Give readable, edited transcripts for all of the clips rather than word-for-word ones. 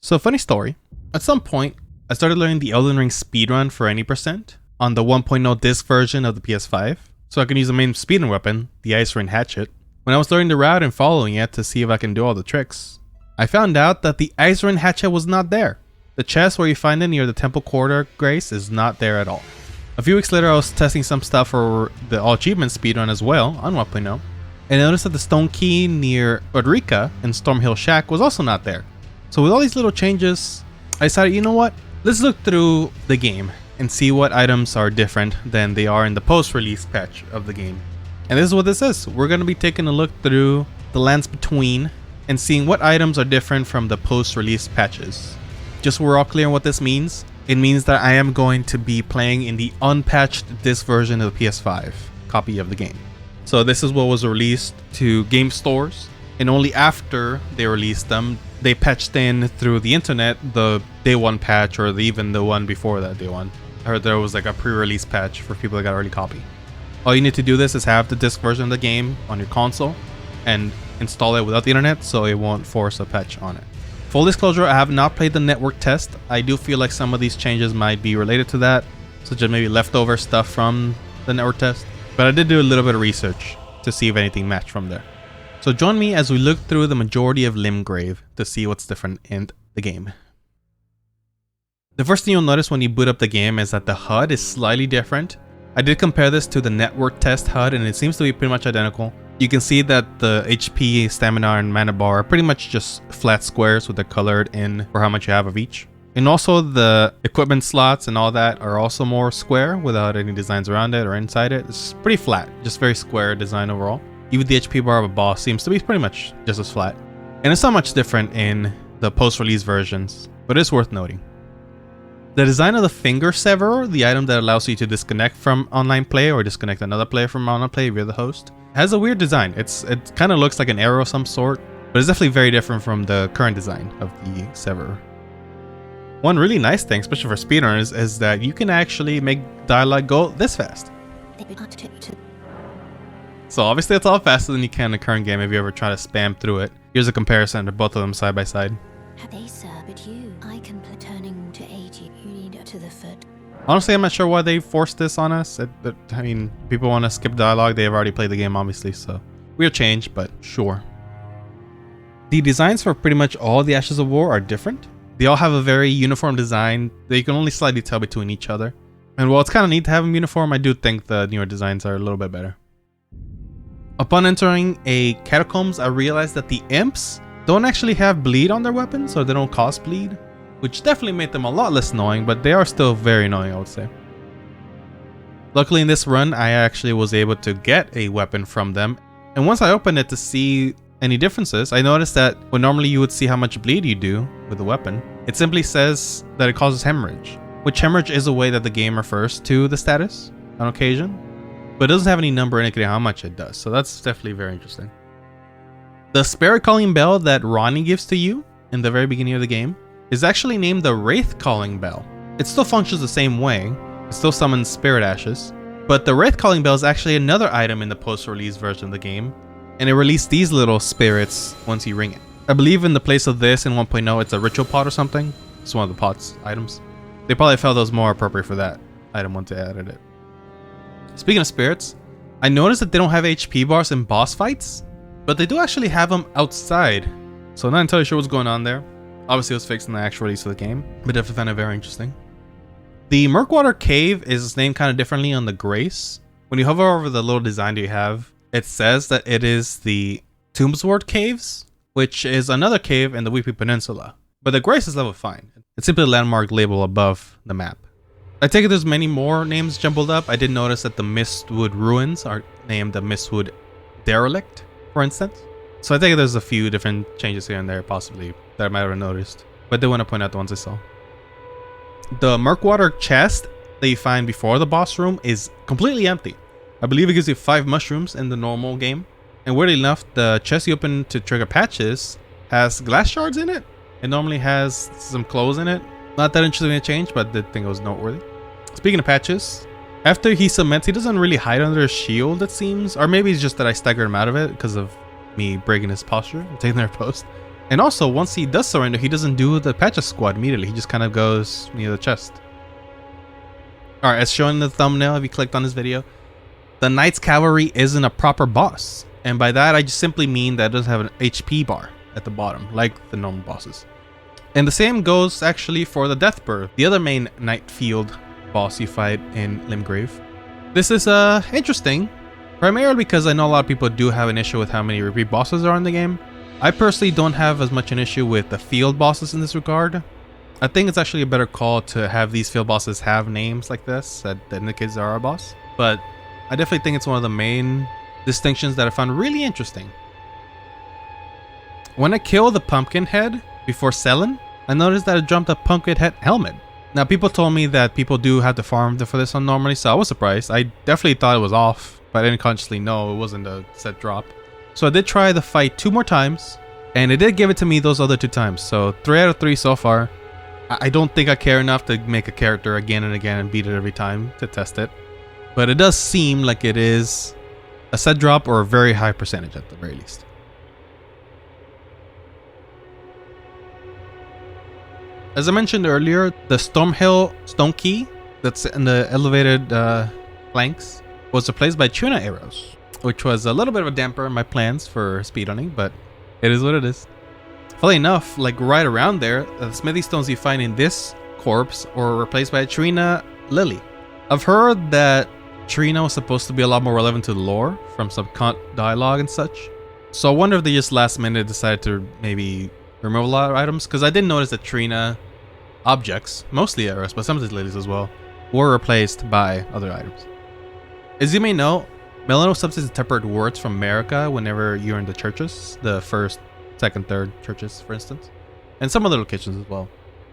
So funny story, at some point, I started learning the Elden Ring speedrun for any percent on the 1.0 disc version of the PS5, so I can use the main speedrun weapon, the Ice Rain Hatchet. When I was learning the route and following it to see if I can do all the tricks, I found out that the Ice Rain Hatchet was not there. The chest where you find it near the Temple Quarter Grace is not there at all. A few weeks later, I was testing some stuff for the All Achievement speedrun as well on 1.0, and I noticed that the stone key near Odrika in Stormveil Shack was also not there. So with all these little changes, I decided, you know what? Let's look through the game and see what items are different than they are in the post-release patch of the game. And this is what this is. We're going to be taking a look through the lands between and seeing what items are different from the post-release patches. Just so we're all clear on what this means, it means that I am going to be playing in the unpatched disc version of the PS5 copy of the game. So this is what was released to game stores, and only after they released them, they patched in through the internet the day one patch, or even the one before that day one. I heard there was like a pre-release patch for people that got an early copy. All you need to do this is have the disc version of the game on your console and install it without the internet, so it won't force a patch on it. Full disclosure, I have not played the network test. I do feel like some of these changes might be related to that, such as maybe leftover stuff from the network test, but I did do a little bit of research to see if anything matched from there. So join me as we look through the majority of Limgrave to see what's different in the game. The first thing you'll notice when you boot up the game is that the HUD is slightly different. I did compare this to the network test HUD and it seems to be pretty much identical. You can see that the HP, stamina, and mana bar are pretty much just flat squares with the colored in for how much you have of each. And also the equipment slots and all that are also more square without any designs around it or inside it. It's pretty flat, just very square design overall. Even the HP bar of a boss seems to be pretty much just as flat. And it's not much different in the post-release versions, but it's worth noting. The design of the Finger Severer, the item that allows you to disconnect from online play or disconnect another player from online play if you're the host, has a weird design. It kind of looks like an arrow of some sort, but it's definitely very different from the current design of the Severer. One really nice thing, especially for speedrunners, is that you can actually make dialogue go this fast. So obviously it's all faster than you can in the current game if you ever try to spam through it. Here's a comparison of both of them side by side. They sir, but you, I can turning to aid you. You need to the foot. Honestly, I'm not sure why they forced this on us. I mean, people want to skip dialogue. They've already played the game, obviously, so weird change, but sure. The designs for pretty much all the Ashes of War are different. They all have a very uniform design that you can only slightly tell between each other. And while it's kind of neat to have them uniform, I do think the newer designs are a little bit better. Upon entering a catacombs, I realized that the imps don't actually have bleed on their weapons, or they don't cost bleed, which definitely made them a lot less annoying, but they are still very annoying, I would say. Luckily in this run, I actually was able to get a weapon from them, and once I opened it to see any differences, I noticed that when normally you would see how much bleed you do with the weapon, it simply says that it causes hemorrhage, which hemorrhage is a way that the game refers to the status on occasion, but it doesn't have any number indicating how much it does, so that's definitely very interesting. The spirit calling bell that Ronnie gives to you in the very beginning of the game is actually named the Wraith Calling Bell. It still functions the same way, it still summons spirit ashes, but the Wraith Calling Bell is actually another item in the post-release version of the game, and it releases these little spirits once you ring it. I believe in the place of this in 1.0 it's a ritual pot or something. It's one of the pots items. They probably felt it was more appropriate for that item once they added it. Speaking of spirits, I noticed that they don't have HP bars in boss fights, but they do actually have them outside, so I'm not entirely sure what's going on there. Obviously it was fixed in the actual release of the game, but definitely found it very interesting. The Murkwater Cave is named kind of differently on the Grace. When you hover over the little design that you have, it says that it is the Tombsword Caves, which is another cave in the Weepy Peninsula. But the Grace is level fine. It's simply a landmark label above the map. I take it there's many more names jumbled up. I did notice that the Mistwood Ruins are named the Mistwood Derelict, for instance. So I think there's a few different changes here and there possibly that I might have noticed, but I did want to point out the ones I saw. The Murkwater chest that you find before the boss room is completely empty. I believe it gives you 5 mushrooms in the normal game, and weirdly enough, the chest you open to trigger patches has glass shards in it. It normally has some clothes in it. Not that interesting to change, but I did think it was noteworthy. Speaking of patches, after he submits, he doesn't really hide under his shield, it seems, or maybe it's just that I staggered him out of it because of me breaking his posture and taking their post. And also, once he does surrender, he doesn't do the Patches squad immediately. He just kind of goes near the chest. Alright, as shown in the thumbnail, if you clicked on this video, the Knight's Cavalry isn't a proper boss. And by that, I just simply mean that it doesn't have an HP bar at the bottom, like the normal bosses. And the same goes actually for the Deathbird, the other main Night Field boss you fight in Limgrave. This is interesting, primarily because I know a lot of people do have an issue with how many repeat bosses are in the game. I personally don't have as much an issue with the field bosses in this regard. I think it's actually a better call to have these field bosses have names like this that indicates they are a boss. But I definitely think it's one of the main distinctions that I found really interesting. When I killed the pumpkin head before selling, I noticed that it jumped a pumpkin head helmet. Now people told me that people do have to farm for this one normally, so I was surprised. I definitely thought it was off, but I didn't consciously know it wasn't a set drop. So I did try the fight 2 more times, and it did give it to me those other 2 times. So 3 out of 3 so far. I don't think I care enough to make a character again and again and beat it every time to test it. But it does seem like it is a set drop or a very high percentage at the very least. As I mentioned earlier, the Stormveil Stone Key that's in the elevated flanks was replaced by tuna arrows, which was a little bit of a damper in my plans for speedrunning, but it is what it is. Funnily enough, like right around there, the smithy stones you find in this corpse were replaced by a Trina Lily. I've heard that Trina was supposed to be a lot more relevant to the lore from some dialogue and such. So I wonder if they just last minute decided to maybe remove a lot of items, because I did notice that Trina objects, mostly arrows, but some of the lilies as well, were replaced by other items. As you may know, Melano substitutes tempered words from America whenever you're in the churches, the first, second, third churches, for instance, and some other locations as well.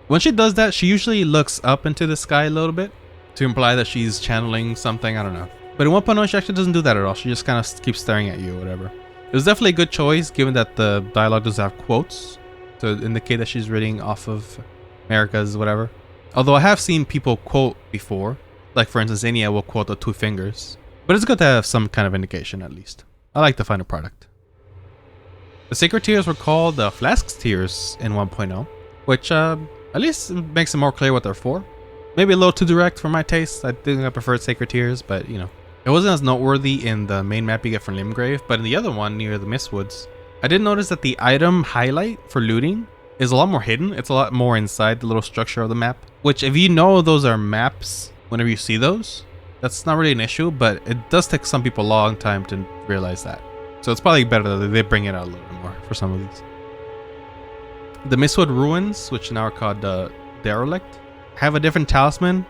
When she does that, she usually looks up into the sky a little bit to imply that she's channeling something, I don't know. But in 1.0, she actually doesn't do that at all. She just kind of keeps staring at you or whatever. It was definitely a good choice, given that the dialogue does have quotes to indicate that she's reading off of America's whatever. Although I have seen people quote before, like for instance, Inia will quote the 2 fingers. But it's good to have some kind of indication at least. I like the final product. The Sacred Tears were called the Flask's Tears in 1.0, which at least makes it more clear what they're for. Maybe a little too direct for my taste. I think I preferred Sacred Tears, but you know. It wasn't as noteworthy in the main map you get from Limgrave, but in the other one near the Mistwoods, I did notice that the item highlight for looting is a lot more hidden. It's a lot more inside the little structure of the map, which if you know those are maps, whenever you see those, that's not really an issue, but it does take some people a long time to realize that. So it's probably better that they bring it out a little bit more for some of these. The Mistwood Ruins, which now are called Derelict, have a different talisman.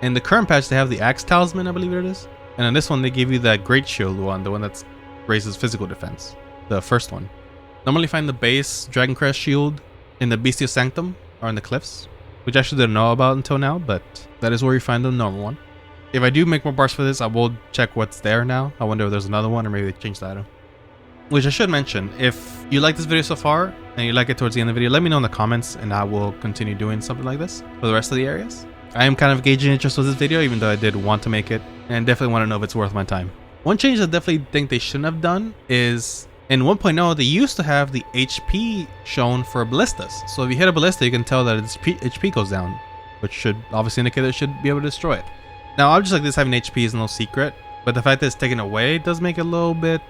In the current patch, they have the Axe Talisman, I believe it is. And in this one, they give you that Great Shield one, the one that raises physical defense. The first one. Normally find the base Dragon Crest Shield in the Bestial Sanctum or in the cliffs, which I actually didn't know about until now, but that is where you find the normal one. If I do make more bars for this, I will check what's there now. I wonder if there's another one or maybe they changed the item. Which I should mention, if you like this video so far and you like it towards the end of the video, let me know in the comments and I will continue doing something like this for the rest of the areas. I am kind of gauging interest with this video, even though I did want to make it, and definitely want to know if it's worth my time. One change I definitely think they shouldn't have done is in 1.0 they used to have the HP shown for ballistas. So if you hit a ballista, you can tell that its HP goes down, which should obviously indicate that it should be able to destroy it. Now objects like this having HP is no secret, but the fact that it's taken away does make it a little bit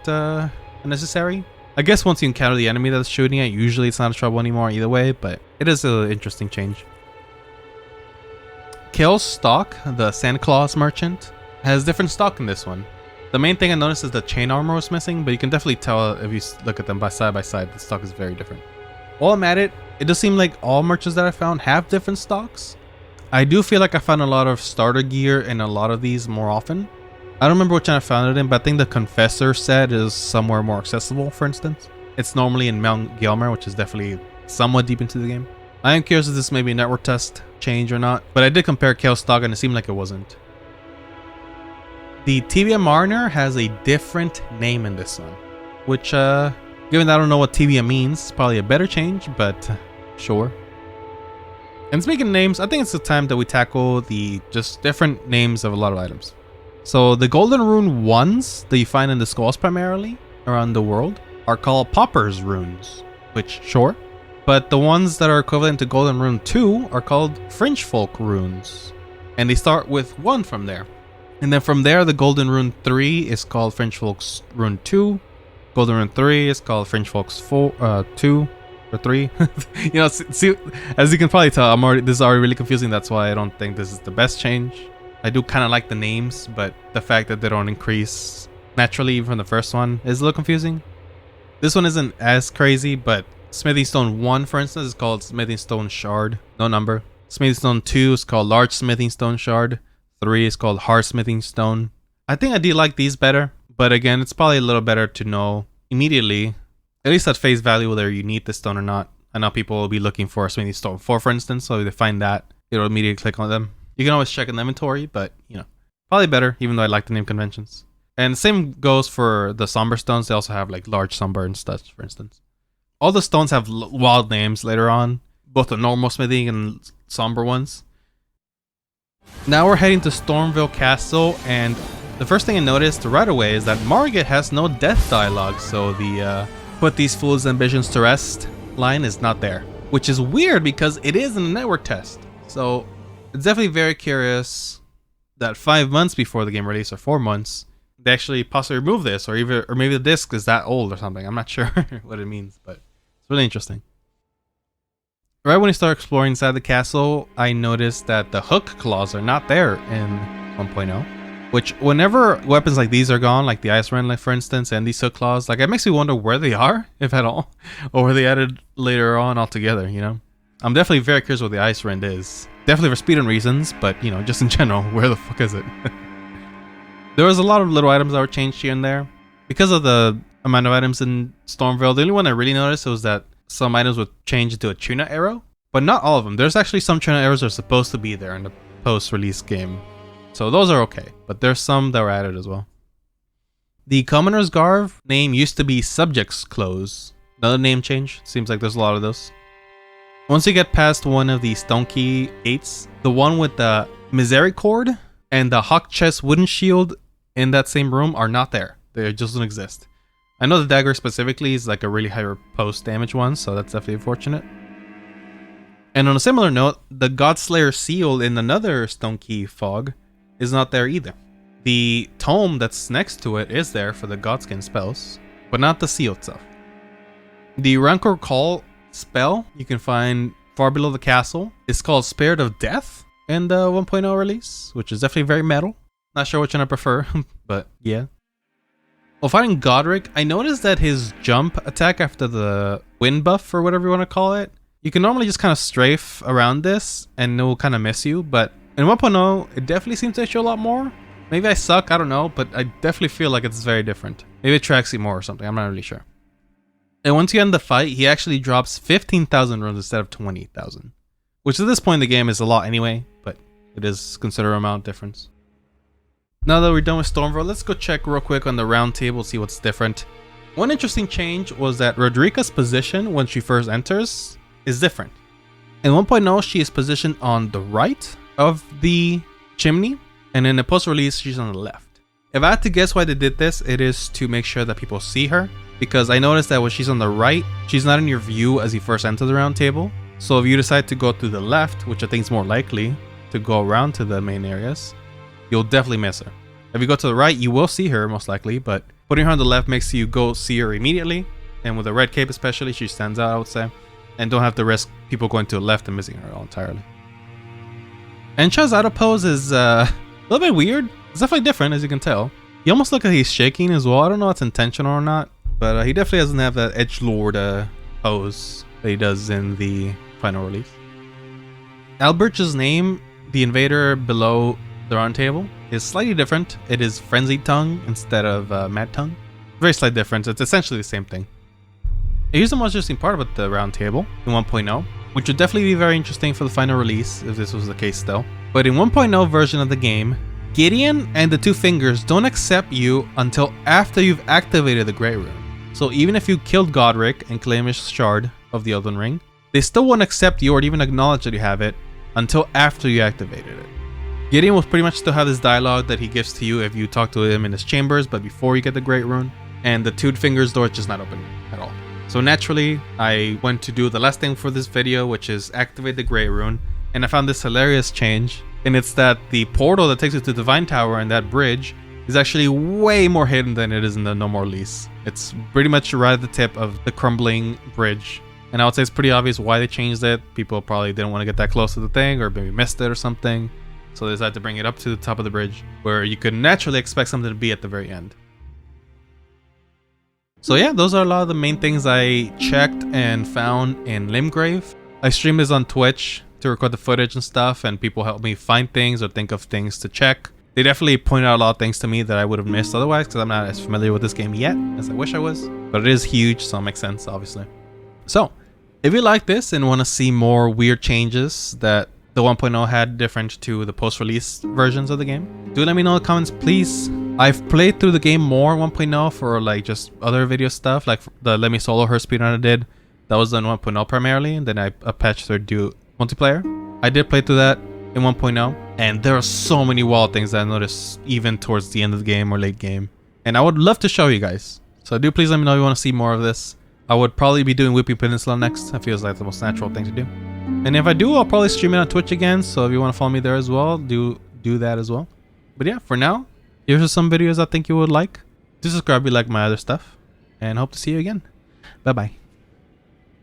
unnecessary. I guess once you encounter the enemy that's shooting it, usually it's not a trouble anymore either way, but it is an interesting change. Kale's stock, the Santa Claus merchant, has different stock in this one. The main thing I noticed is the chain armor was missing, but you can definitely tell if you look at them side by side, the stock is very different. While I'm at it, it does seem like all merchants that I found have different stocks. I do feel like I found a lot of starter gear in a lot of these more often. I don't remember which one I found it in, but I think the Confessor set is somewhere more accessible, for instance. It's normally in Mount Gelmir, which is definitely somewhat deep into the game. I am curious if this may be a network test change or not, but I did compare Kale's stock and it seemed like it wasn't. The Tibia Mariner has a different name in this one, which given that I don't know what Tibia means, it's probably a better change, but sure. And speaking of names, I think it's the time that we tackle the just different names of a lot of items. So the Golden Rune ones that you find in the skulls primarily around the world are called Pauper's Runes, which sure. But the ones that are equivalent to Golden Rune 2 are called Fringe Folk runes. And they start with 1 from there. And then from there, the Golden Rune 3 is called Fringe Folk's Rune 2. Golden Rune 3 is called Fringe Folk's 2 or 3. You know, see, as you can probably tell, this is already really confusing. That's why I don't think this is the best change. I do kind of like the names, but the fact that they don't increase naturally even from the first one is a little confusing. This one isn't as crazy, but Smithing Stone 1, for instance, is called Smithing Stone Shard. No number. Smithing Stone 2 is called Large Smithing Stone Shard. 3 is called Hard Smithing Stone. I think I do like these better, but again, it's probably a little better to know immediately, at least at face value, whether you need this stone or not. I know people will be looking for Smithing Stone 4, for instance, so if they find that, it'll immediately click on them. You can always check in the inventory, but, you know, probably better, even though I like the name conventions. And the same goes for the Somber Stones. They also have, like, Large Somber and stuff, for instance. All the stones have wild names later on, both the normal smithing and somber ones. Now we're heading to Stormveil Castle, and the first thing I noticed right away is that Margit has no death dialogue, so the put these fools' ambitions to rest line is not there. Which is weird because it is in a network test. So it's definitely very curious that 5 months before the game release, or 4 months, they actually possibly remove this, or maybe the disc is that old or something. I'm not sure what it means, but it's really interesting. Right when you start exploring inside the castle, I noticed that the hook claws are not there in 1.0. Which, whenever weapons like these are gone, like the Ice Rend, like for instance, and these hook claws, like it makes me wonder where they are, if at all, or were they added later on altogether, you know? I'm definitely very curious what the Ice Rend is. Definitely for speedrun reasons, but, you know, just in general, where the fuck is it? There was a lot of little items that were changed here and there. Because of the amount of items in Stormveil, the only one I really noticed was that some items would change into a tuna arrow, but not all of them. There's actually some tuna arrows that are supposed to be there in the post-release game. So those are okay, but there's some that were added as well. The Commoner's Garb name used to be Subject's Clothes. Another name change. Seems like there's a lot of those. Once you get past one of the Stone Key gates, the one with the Misericord and the Hawk Chest wooden shield in that same room are not there. They just don't exist. I know the dagger specifically is like a really high post damage one, so that's definitely unfortunate. And on a similar note, the Godslayer seal in another Stone Key fog is not there either. The tome that's next to it is there for the Godskin spells, but not the seal itself. The Rancor Call spell you can find far below the castle is called Spirit of Death in the 1.0 release, which is definitely very metal. Not sure which one I prefer, but yeah. While fighting Godric, I noticed that his jump attack after the wind buff, or whatever you want to call it, you can normally just kind of strafe around this and it will kind of miss you, but in 1.0, it definitely seems to hit you a lot more. Maybe I suck, I don't know, but I definitely feel like it's very different. Maybe it tracks you more or something, I'm not really sure. And once you end the fight, he actually drops 15,000 runes instead of 20,000. Which at this point in the game is a lot anyway, but it is considerable amount difference. Now that we're done with Stormveil, let's go check real quick on the round table, see what's different. One interesting change was that Rodrika's position when she first enters is different. In 1.0, she is positioned on the right of the chimney, and in the post-release, she's on the left. If I had to guess why they did this, it is to make sure that people see her, because I noticed that when she's on the right, she's not in your view as you first enter the round table. So if you decide to go to the left, which I think is more likely to go around to the main areas, you'll definitely miss her. If you go to the right, you will see her most likely, but putting her on the left makes you go see her immediately. And with a red cape especially, she stands out, I would say. And don't have to risk people going to the left and missing her all entirely. Encha's auto pose is a little bit weird. It's definitely different, as you can tell. He almost looks like he's shaking as well. I don't know if it's intentional or not, but he definitely doesn't have that edgelord pose that he does in the final release. Albert's name, the invader below the round table, is slightly different. It is Frenzied Tongue instead of Mad Tongue. Very slight difference. It's essentially the same thing. Here's the most interesting part about the round table in 1.0, which would definitely be very interesting for the final release if this was the case still. But in 1.0 version of the game, Gideon and the Two Fingers don't accept you until after you've activated the Great Rune. So even if you killed Godric and claim his shard of the Elden Ring, they still won't accept you or even acknowledge that you have it until after you activated it. Gideon will pretty much still have this dialogue that he gives to you if you talk to him in his chambers, but before you get the Great Rune. And the Two Fingers door is just not open at all. So naturally, I went to do the last thing for this video, which is activate the Great Rune, and I found this hilarious change, and it's that the portal that takes you to the Divine Tower and that bridge is actually way more hidden than it is in the No More Lease. It's pretty much right at the tip of the crumbling bridge, and I would say it's pretty obvious why they changed it. People probably didn't want to get that close to the thing, or maybe missed it or something, so they decided to bring it up to the top of the bridge, where you could naturally expect something to be at the very end. So yeah, those are a lot of the main things I checked and found in Limgrave. I stream this on Twitch to record the footage and stuff, and people help me find things or think of things to check. They definitely pointed out a lot of things to me that I would have missed otherwise, because I'm not as familiar with this game yet as I wish I was. But it is huge, so it makes sense, obviously. So, if you like this and want to see more weird changes that the 1.0 had different to the post-release versions of the game, do let me know in the comments, please. I've played through the game more 1.0 for like just other video stuff, like the Let Me Solo Her speedrun I did. That was done 1.0 primarily, and then I patched or do multiplayer. I did play through that in 1.0, and there are so many wild things that I noticed even towards the end of the game or late game, and I would love to show you guys. So do please let me know if you want to see more of this. I would probably be doing Whipping Peninsula next. It feels like the most natural thing to do. And if I do, I'll probably stream it on Twitch again, so if you want to follow me there as well, do that as well. But yeah, for now, here's are some videos I think you would like. Do subscribe if you like my other stuff, and hope to see you again. Bye bye.